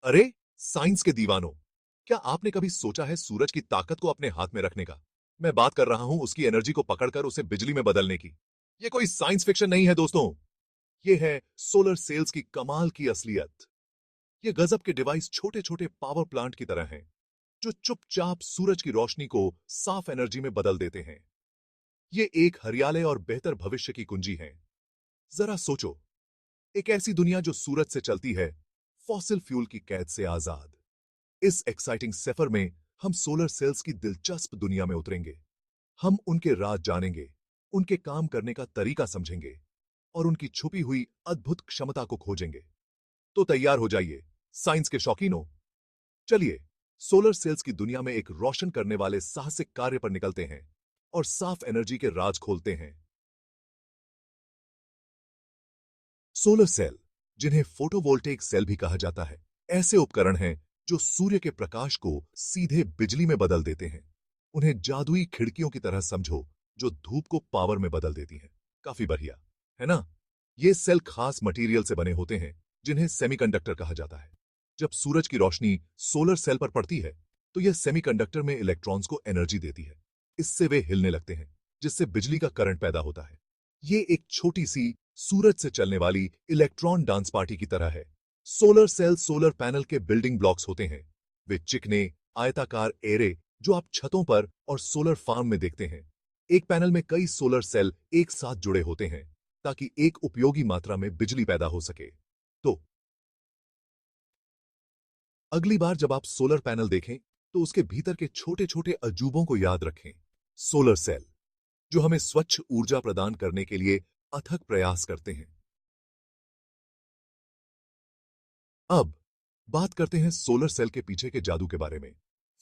अरे साइंस के दीवानों, क्या आपने कभी सोचा है सूरज की ताकत को अपने हाथ में रखने का? मैं बात कर रहा हूं उसकी एनर्जी को पकड़कर उसे बिजली में बदलने की। ये कोई साइंस फिक्शन नहीं है दोस्तों। ये है सोलर सेल्स की कमाल की असलियत। ये गजब के डिवाइस छोटे छोटे पावर प्लांट की तरह हैं, जो चुपचाप सूरज की रोशनी को साफ एनर्जी में बदल देते हैं। ये एक हरियाले और बेहतर भविष्य की कुंजी है। जरा सोचो, एक ऐसी दुनिया जो सूरज से चलती है, फॉसिल फ्यूल की कैद से आजाद। इस एक्साइटिंग सफर में हम सोलर सेल्स की दिलचस्प दुनिया में उतरेंगे। हम उनके राज जानेंगे, उनके काम करने का तरीका समझेंगे और उनकी छुपी हुई अद्भुत क्षमता को खोजेंगे। तो तैयार हो जाइए साइंस के शौकीनों। चलिए सोलर सेल्स की दुनिया में एक रोशन करने वाले साहसिक कार्य पर निकलते हैं और साफ एनर्जी के राज खोलते हैं। सोलर सेल, जिन्हें फोटोवोल्टेइक सेल भी कहा जाता है, ऐसे उपकरण हैं जो सूर्य के प्रकाश को सीधे बिजली में बदल देते हैं। उन्हें जादुई खिड़कियों की तरह समझो, जो धूप को पावर में बदल देती हैं। काफी बढ़िया, है ना? ये सेल खास मटेरियल से बने होते हैं, जिन्हें सेमीकंडक्टर कहा जाता है। जब सूरज की रोशनी सोलर सेल पर पड़ती है, तो यह सेमीकंडक्टर में इलेक्ट्रॉन्स को एनर्जी देती है। इससे वे हिलने लगते हैं, जिससे बिजली का करंट पैदा होता है। ये एक छोटी सी सूरज से चलने वाली इलेक्ट्रॉन डांस पार्टी की तरह है। सोलर सेल सोलर पैनल के बिल्डिंग ब्लॉक्स होते हैं। वे चिकने आयताकार एरे जो आप छतों पर और सोलर फार्म में देखते हैं। एक पैनल में कई सोलर सेल एक साथ जुड़े होते हैं, ताकि एक उपयोगी मात्रा में बिजली पैदा हो सके। तो अगली बार जब आप सोलर पैनल देखें, तो उसके भीतर के छोटे छोटे अजूबों को याद रखें। सोलर सेल, जो हमें स्वच्छ ऊर्जा प्रदान करने के लिए अथक प्रयास करते हैं। अब बात करते हैं सोलर सेल के पीछे के जादू के बारे में।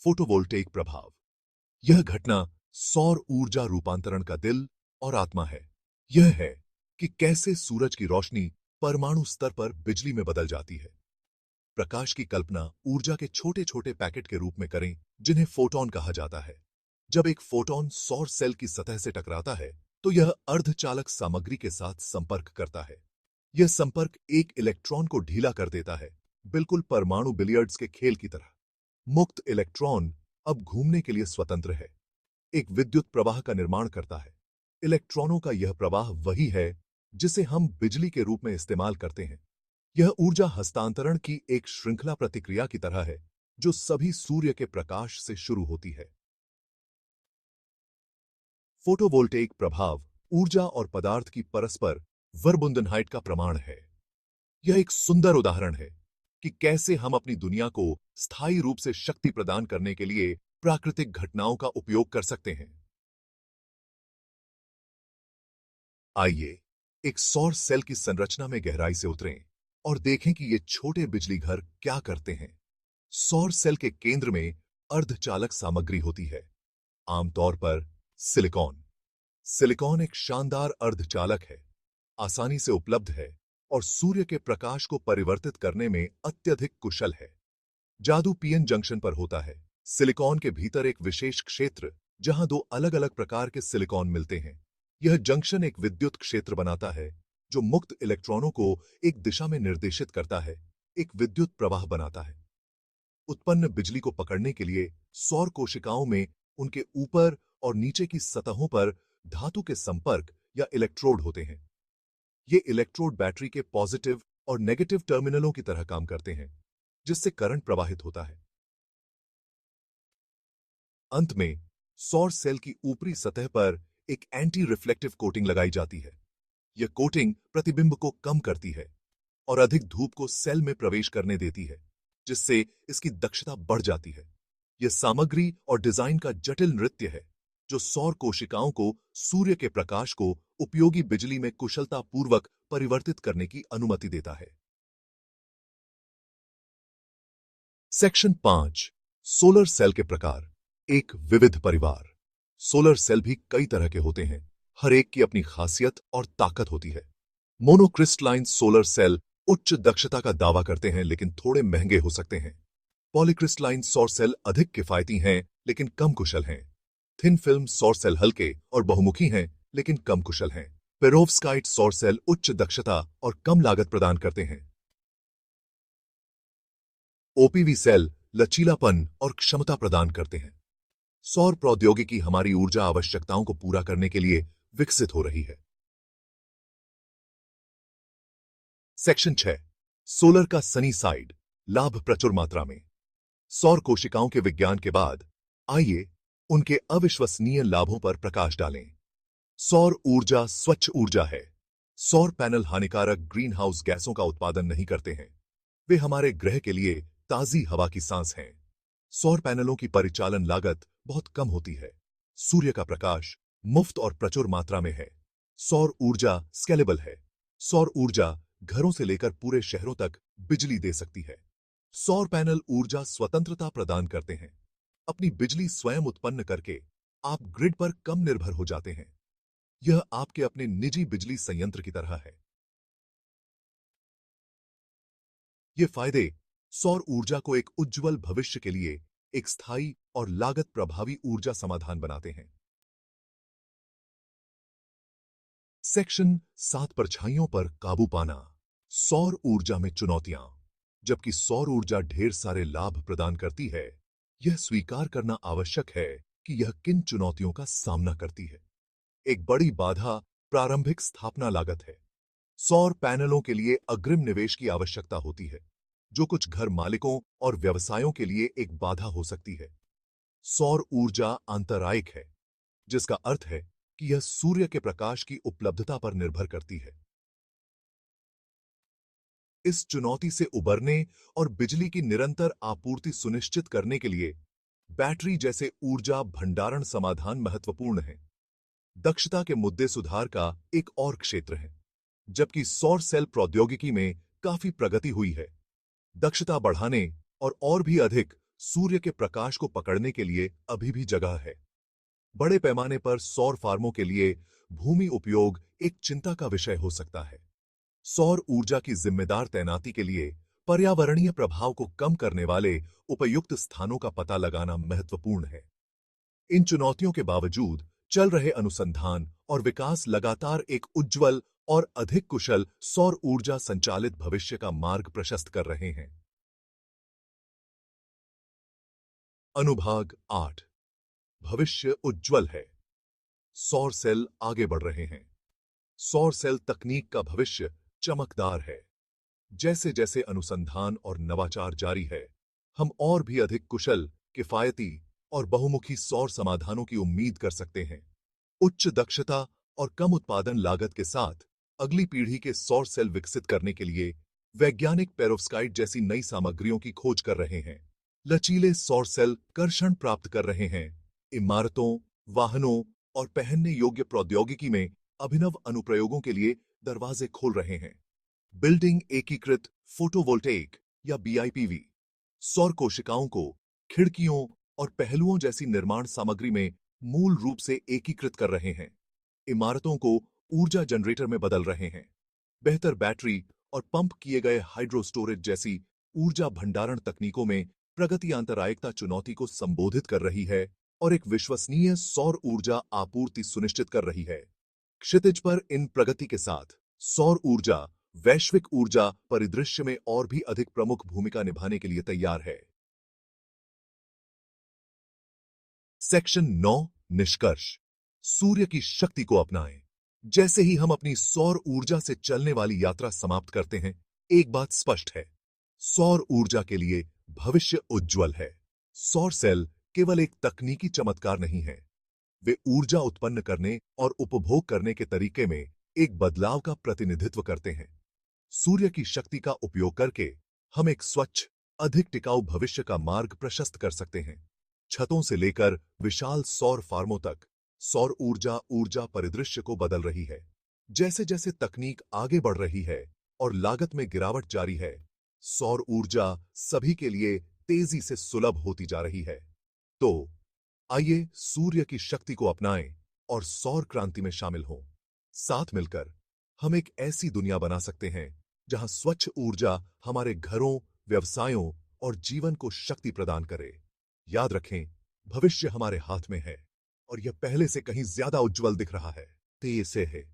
फोटोवोल्टेइक प्रभाव। यह घटना सौर ऊर्जा रूपांतरण का दिल और आत्मा है। यह है कि कैसे सूरज की रोशनी परमाणु स्तर पर बिजली में बदल जाती है। प्रकाश की कल्पना ऊर्जा के छोटे छोटे पैकेट के रूप में करें, जिन्हें फोटॉन कहा जाता है। जब एक फोटॉन सौर सेल की सतह से टकराता है, तो यह अर्धचालक सामग्री के साथ संपर्क करता है। यह संपर्क एक इलेक्ट्रॉन को ढीला कर देता है, बिल्कुल परमाणु बिलियर्ड्स के खेल की तरह। मुक्त इलेक्ट्रॉन अब घूमने के लिए स्वतंत्र है, एक विद्युत प्रवाह का निर्माण करता है। इलेक्ट्रॉनों का यह प्रवाह वही है जिसे हम बिजली के रूप में इस्तेमाल करते हैं। यह ऊर्जा हस्तांतरण की एक श्रृंखला प्रतिक्रिया की तरह है, जो सभी सूर्य के प्रकाश से शुरू होती है। फोटोवोल्टेइक प्रभाव ऊर्जा और पदार्थ की परस्पर वर्बुंदनहाइट का प्रमाण है। यह एक सुंदर उदाहरण है कि कैसे हम अपनी दुनिया को स्थायी रूप से शक्ति प्रदान करने के लिए प्राकृतिक घटनाओं का उपयोग कर सकते हैं। आइए एक सौर सेल की संरचना में गहराई से उतरें और देखें कि ये छोटे बिजली घर क्या करते हैं। सौर सेल के केंद्र में अर्धचालक सामग्री होती है, आमतौर पर सिलिकॉन। सिलिकॉन एक शानदार अर्धचालक है, आसानी से उपलब्ध है और सूर्य के प्रकाश को परिवर्तित करने में अत्यधिक कुशल है। जादू पीएन जंक्शन पर होता है। सिलिकॉन के भीतर एक विशेष क्षेत्र, जहां दो अलग अलग प्रकार के सिलिकॉन मिलते हैं। यह जंक्शन एक विद्युत क्षेत्र बनाता है, जो मुक्त इलेक्ट्रॉनों को एक दिशा में निर्देशित करता है, एक विद्युत प्रवाह बनाता है। उत्पन्न बिजली को पकड़ने के लिए सौर कोशिकाओं में उनके ऊपर और नीचे की सतहों पर धातु के संपर्क या इलेक्ट्रोड होते हैं। ये इलेक्ट्रोड बैटरी के पॉजिटिव और नेगेटिव टर्मिनलों की तरह काम करते हैं, जिससे करंट प्रवाहित होता है। अंत में सौर सेल की ऊपरी सतह पर एक एंटी रिफ्लेक्टिव कोटिंग लगाई जाती है। यह कोटिंग प्रतिबिंब को कम करती है और अधिक धूप को सेल में प्रवेश करने देती है, जिससे इसकी दक्षता बढ़ जाती है। यह सामग्री और डिजाइन का जटिल नृत्य है, जो सौर कोशिकाओं को सूर्य के प्रकाश को उपयोगी बिजली में कुशलतापूर्वक परिवर्तित करने की अनुमति देता है। सेक्शन 5, सोलर सेल के प्रकार। एक विविध परिवार। सोलर सेल भी कई तरह के होते हैं, हर एक की अपनी खासियत और ताकत होती है। मोनोक्रिस्टलाइन सोलर सेल उच्च दक्षता का दावा करते हैं, लेकिन थोड़े महंगे हो सकते हैं। पॉलीक्रिस्टलाइन सौर सेल अधिक किफायती हैं, लेकिन कम कुशल हैं। थिन फिल्म सौर सेल हल्के और बहुमुखी हैं, लेकिन कम कुशल हैं। पेरोव्स्काइट सौर सेल उच्च दक्षता और कम लागत प्रदान करते हैं। ओपीवी सेल लचीलापन और क्षमता प्रदान करते हैं। सौर प्रौद्योगिकी हमारी ऊर्जा आवश्यकताओं को पूरा करने के लिए विकसित हो रही है। सेक्शन 6, सोलर का सनी साइड, लाभ प्रचुर मात्रा में। सौर कोशिकाओं के विज्ञान के बाद आइए उनके अविश्वसनीय लाभों पर प्रकाश डालें। सौर ऊर्जा स्वच्छ ऊर्जा है। सौर पैनल हानिकारक ग्रीन हाउस गैसों का उत्पादन नहीं करते हैं। वे हमारे ग्रह के लिए ताजी हवा की सांस हैं। सौर पैनलों की परिचालन लागत बहुत कम होती है। सूर्य का प्रकाश मुफ्त और प्रचुर मात्रा में है। सौर ऊर्जा स्केलेबल है। सौर ऊर्जा घरों से लेकर पूरे शहरों तक बिजली दे सकती है। सौर पैनल ऊर्जा स्वतंत्रता प्रदान करते हैं। अपनी बिजली स्वयं उत्पन्न करके आप ग्रिड पर कम निर्भर हो जाते हैं। यह आपके अपने निजी बिजली संयंत्र की तरह है। ये फायदे सौर ऊर्जा को एक उज्जवल भविष्य के लिए एक स्थायी और लागत प्रभावी ऊर्जा समाधान बनाते हैं। सेक्शन 7, परछाइयों पर काबू पाना। सौर ऊर्जा में चुनौतियां। जबकि सौर ऊर्जा ढेर सारे लाभ प्रदान करती है, यह स्वीकार करना आवश्यक है कि यह किन चुनौतियों का सामना करती है। एक बड़ी बाधा प्रारंभिक स्थापना लागत है। सौर पैनलों के लिए अग्रिम निवेश की आवश्यकता होती है, जो कुछ घर मालिकों और व्यवसायों के लिए एक बाधा हो सकती है। सौर ऊर्जा आंतरायिक है, जिसका अर्थ है कि यह सूर्य के प्रकाश की उपलब्धता पर निर्भर करती है। इस चुनौती से उबरने और बिजली की निरंतर आपूर्ति सुनिश्चित करने के लिए बैटरी जैसे ऊर्जा भंडारण समाधान महत्वपूर्ण हैं। दक्षता के मुद्दे सुधार का एक और क्षेत्र है। जबकि सौर सेल प्रौद्योगिकी में काफी प्रगति हुई है, दक्षता बढ़ाने और भी अधिक सूर्य के प्रकाश को पकड़ने के लिए अभी भी जगह है। बड़े पैमाने पर सौर फार्मों के लिए भूमि उपयोग एक चिंता का विषय हो सकता है। सौर ऊर्जा की जिम्मेदार तैनाती के लिए पर्यावरणीय प्रभाव को कम करने वाले उपयुक्त स्थानों का पता लगाना महत्वपूर्ण है। इन चुनौतियों के बावजूद चल रहे अनुसंधान और विकास लगातार एक उज्जवल और अधिक कुशल सौर ऊर्जा संचालित भविष्य का मार्ग प्रशस्त कर रहे हैं। अनुभाग 8, भविष्य उज्जवल है। सौर सेल आगे बढ़ रहे हैं। सौर सेल तकनीक का भविष्य चमकदार है। जैसे जैसे अनुसंधान और नवाचार जारी है, हम और भी अधिक कुशल, किफायती और बहुमुखी सौर समाधानों की उम्मीद कर सकते हैं। उच्च दक्षता और कम उत्पादन लागत के साथ अगली पीढ़ी के सौर सेल विकसित करने के लिए वैज्ञानिक पेरोव्स्काइट जैसी नई सामग्रियों की खोज कर रहे हैं। लचीले सौर सेल कर्षण प्राप्त कर रहे हैं। इमारतों, वाहनों और पहनने योग्य प्रौद्योगिकी में अभिनव अनुप्रयोगों के लिए दरवाजे खोल रहे हैं। बिल्डिंग एकीकृत फोटोवोल्टेइक या बीआईपीवी सौर कोशिकाओं को खिड़कियों और पहलुओं जैसी निर्माण सामग्री में मूल रूप से एकीकृत कर रहे हैं। इमारतों को ऊर्जा जनरेटर में बदल रहे हैं। बेहतर बैटरी और पंप किए गए हाइड्रो स्टोरेज जैसी ऊर्जा भंडारण तकनीकों में प्रगति आंतरायिकता चुनौती को संबोधित कर रही है और एक विश्वसनीय सौर ऊर्जा आपूर्ति सुनिश्चित कर रही है। क्षितिज पर इन प्रगति के साथ सौर ऊर्जा वैश्विक ऊर्जा परिदृश्य में और भी अधिक प्रमुख भूमिका निभाने के लिए तैयार है। सेक्शन 9, निष्कर्ष। सूर्य की शक्ति को अपनाएं। जैसे ही हम अपनी सौर ऊर्जा से चलने वाली यात्रा समाप्त करते हैं, एक बात स्पष्ट है, सौर ऊर्जा के लिए भविष्य उज्जवल है। सौर सेल केवल एक तकनीकी चमत्कार नहीं है, वे ऊर्जा उत्पन्न करने और उपभोग करने के तरीके में एक बदलाव का प्रतिनिधित्व करते हैं। सूर्य की शक्ति का उपयोग करके हम एक स्वच्छ, अधिक टिकाऊ भविष्य का मार्ग प्रशस्त कर सकते हैं। छतों से लेकर विशाल सौर फार्मों तक सौर ऊर्जा ऊर्जा परिदृश्य को बदल रही है। जैसे जैसे तकनीक आगे बढ़ रही है और लागत में गिरावट जारी है, सौर ऊर्जा सभी के लिए तेजी से सुलभ होती जा रही है। तो आइए सूर्य की शक्ति को अपनाएं और सौर क्रांति में शामिल हों। साथ मिलकर हम एक ऐसी दुनिया बना सकते हैं जहां स्वच्छ ऊर्जा हमारे घरों, व्यवसायों और जीवन को शक्ति प्रदान करे। याद रखें, भविष्य हमारे हाथ में है और यह पहले से कहीं ज्यादा उज्जवल दिख रहा है। तेज से है।